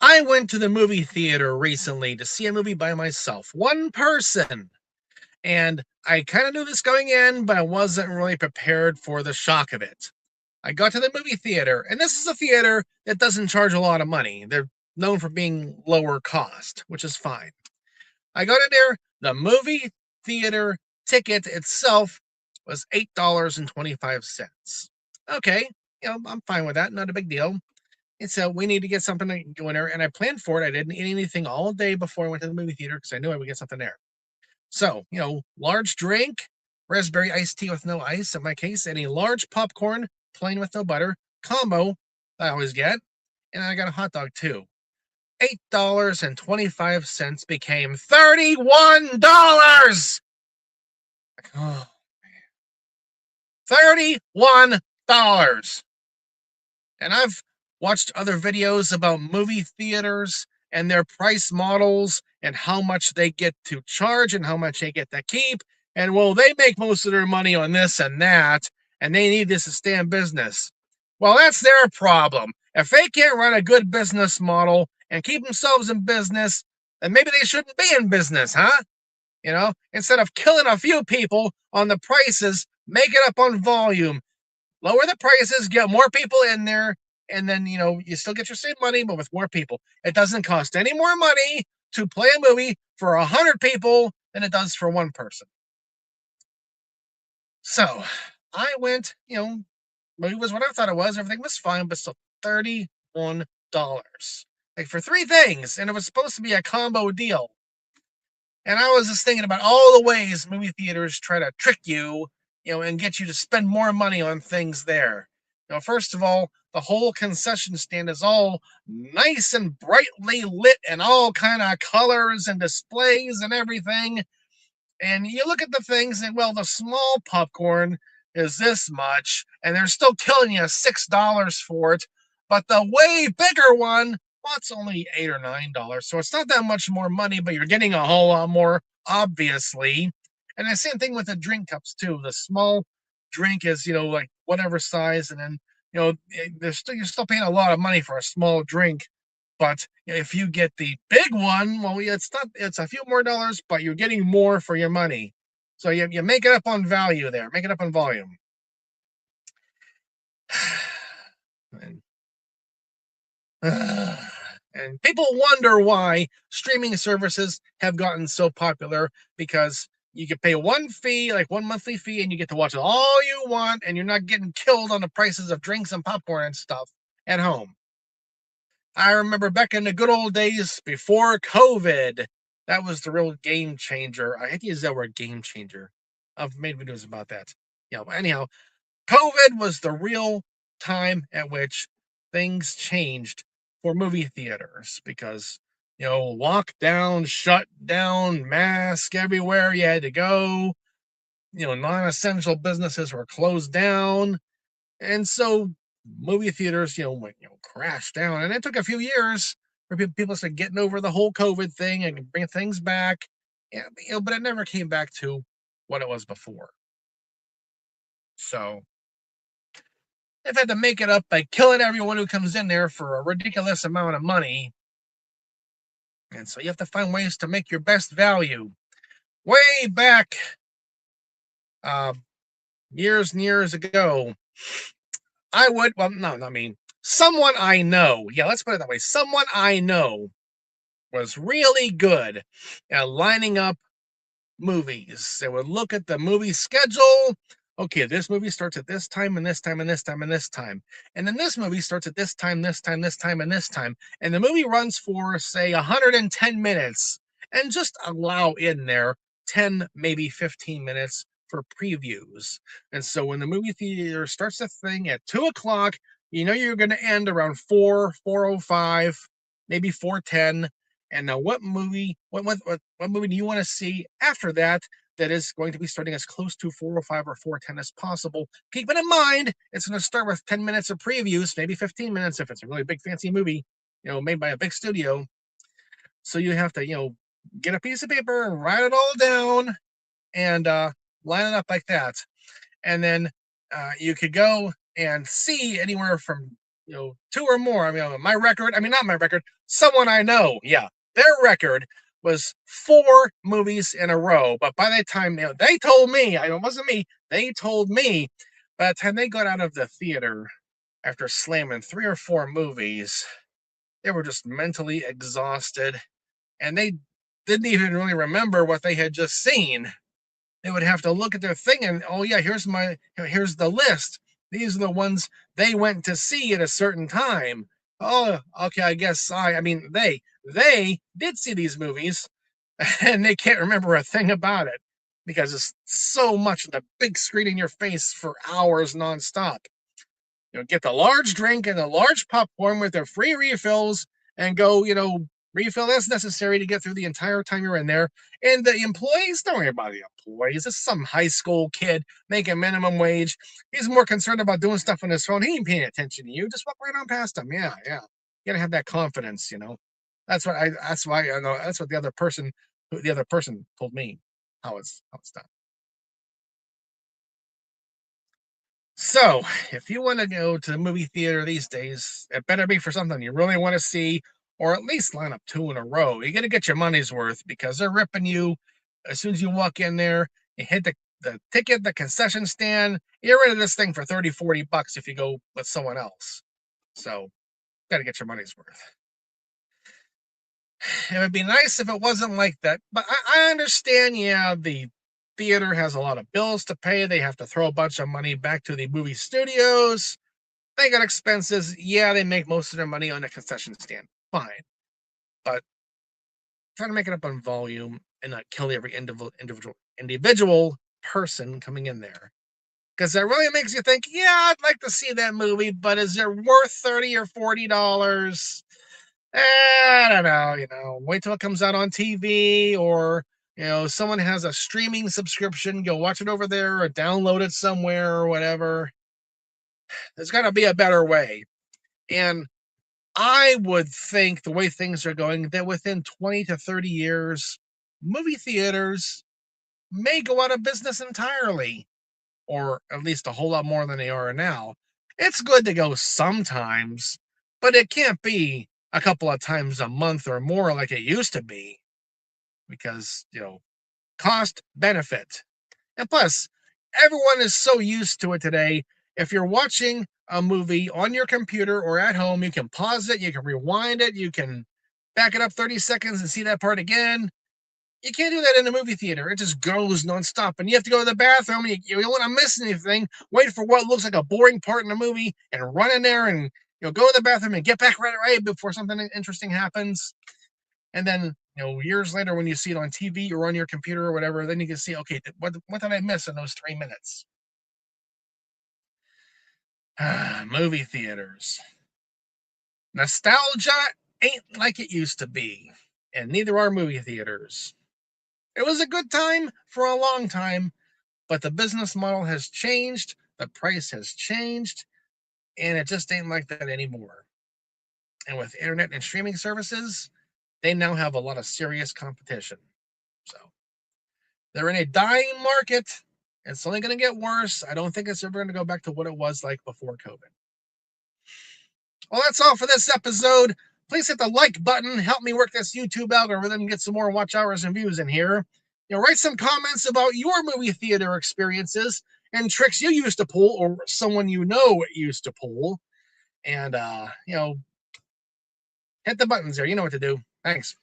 I went to the movie theater recently to see a movie by myself, one person. And I kind of knew this going in, but I wasn't really prepared for the shock of it. I got to the movie theater, and this is a theater that doesn't charge a lot of money. They're known for being lower cost, which is fine. I got in there, the movie theater ticket itself was $8.25. Okay, I'm fine with that, not a big deal. And so we need to get something to go in there. And I planned for it. I didn't eat anything all day before I went to the movie theater because I knew I would get something there. So, large drink, raspberry iced tea with no ice in my case, and a large popcorn, plain with no butter, combo I always get. And I got a hot dog too. $8.25 became $31. Oh, $31. And I've watched other videos about movie theaters and their price models and how much they get to charge and how much they get to keep. And well, they make most of their money on this and that, and they need this to stay in business. Well, that's their problem. If they can't run a good business model and keep themselves in business, then maybe they shouldn't be in business, huh? Instead of killing a few people on the prices, make it up on volume. Lower the prices, get more people in there, and then you still get your same money, but with more people. It doesn't cost any more money to play a movie for 100 people than it does for one person. So I went, movie was what I thought it was. Everything was fine, but still $31. Like for three things, and it was supposed to be a combo deal. And I was just thinking about all the ways movie theaters try to trick you, and get you to spend more money on things there. First of all, the whole concession stand is all nice and brightly lit and all kind of colors and displays and everything. And you look at the things and, well, the small popcorn is this much, and they're still killing you $6 for it. But the way bigger one, well, it's only $8 or $9. So it's not that much more money, but you're getting a whole lot more, obviously. And the same thing with the drink cups, too. The small drink is, like whatever size, and then, you're still paying a lot of money for a small drink. But if you get the big one, well, it's a few more dollars, but you're getting more for your money. So you make it up on value there, make it up on volume. And, and people wonder why streaming services have gotten so popular, because you can pay one fee, like one monthly fee, and you get to watch all you want, and you're not getting killed on the prices of drinks and popcorn and stuff at home. I remember back in the good old days before COVID, that was the real game changer. I hate to use that word, game changer. I've made videos about that. But anyhow, COVID was the real time at which things changed for movie theaters, because, lockdown, shut down, mask everywhere you had to go. Non-essential businesses were closed down. And so movie theaters, went, crashed down. And it took a few years for people to start getting over the whole COVID thing and bring things back. Yeah, but it never came back to what it was before. So they've had to make it up by killing everyone who comes in there for a ridiculous amount of money. And so you have to find ways to make your best value. Way back years and years ago, someone I know, let's put it that way. Someone I know was really good at lining up movies. They would look at the movie schedule. Okay, this movie starts at this time and this time and this time and this time. And then this movie starts at this time, this time, this time, and this time. And the movie runs for, say, 110 minutes. And just allow in there 10, maybe 15 minutes for previews. And so when the movie theater starts the thing at 2 o'clock, you're going to end around 4:05, maybe 4:10. And now, what movie do you want to see after that is going to be starting as close to 4:05 or 4:10 as possible? Keeping in mind, it's going to start with 10 minutes of previews, maybe 15 minutes if it's a really big, fancy movie, made by a big studio. So you have to, get a piece of paper and write it all down and line it up like that. And then you could go and see anywhere from two or more. I mean, my record. I mean, not my record. Someone I know. Yeah, their record was 4 movies in a row. But by the time they told me, it wasn't me. They told me by the time they got out of the theater after slamming 3 or 4 movies, they were just mentally exhausted, and they didn't even really remember what they had just seen. They would have to look at their thing and, oh yeah, here's the list. These are the ones they went to see at a certain time. Oh, okay, I guess I mean they did see these movies and they can't remember a thing about it because it's so much on the big screen in your face for hours nonstop. Get the large drink and the large popcorn with the free refills and go, refill as necessary to get through the entire time you're in there. And the employees, don't worry about the employees. It's some high school kid making minimum wage. He's more concerned about doing stuff on his phone. He ain't paying attention to you. Just walk right on past him. Yeah, yeah. You gotta have that confidence. That's why I know that's what the other person told me how it's done. So, if you want to go to the movie theater these days, it better be for something you really want to see, or at least line up 2 in a row. You're gonna get your money's worth because they're ripping you as soon as you walk in there. You hit the ticket, the concession stand. You're rid of this thing for 30, $40 if you go with someone else. So, gotta get your money's worth. It would be nice if it wasn't like that, but I understand. Yeah, the theater has a lot of bills to pay. They have to throw a bunch of money back to the movie studios. They got expenses. Yeah, they make most of their money on the concession stand. Fine. But try to make it up on volume and not kill every individual person coming in there. Because that really makes you think, yeah, I'd like to see that movie, but is it worth $30 or $40? I don't know. Wait till it comes out on TV, or someone has a streaming subscription. Go watch it over there or download it somewhere or whatever. There's got to be a better way. And I would think the way things are going that within 20 to 30 years, movie theaters may go out of business entirely, or at least a whole lot more than they are now. It's good to go sometimes, but it can't be a couple of times a month or more like it used to be because, cost benefit. And plus, everyone is so used to it today. If you're watching a movie on your computer or at home, you can pause it, you can rewind it, you can back it up 30 seconds and see that part again. You can't do that in a movie theater. It just goes nonstop. And you have to go to the bathroom. You don't want to miss anything. Wait for what looks like a boring part in the movie and run in there and go to the bathroom and get back right away before something interesting happens. And then, years later, when you see it on TV or on your computer or whatever, then you can see, okay, what did I miss in those 3 minutes? Movie theaters. Nostalgia ain't like it used to be, and neither are movie theaters. It was a good time for a long time, but the business model has changed, the price has changed, and it just ain't like that anymore. And with internet and streaming services, they now have a lot of serious competition. So they're in a dying market. It's only going to get worse. I don't think it's ever going to go back to what it was like before COVID. Well, that's all for this episode. Please hit the like button. Help me work this YouTube algorithm and get some more watch hours and views in here. Write some comments about your movie theater experiences and tricks you used to pull or someone used to pull. And, hit the buttons there. You know what to do. Thanks.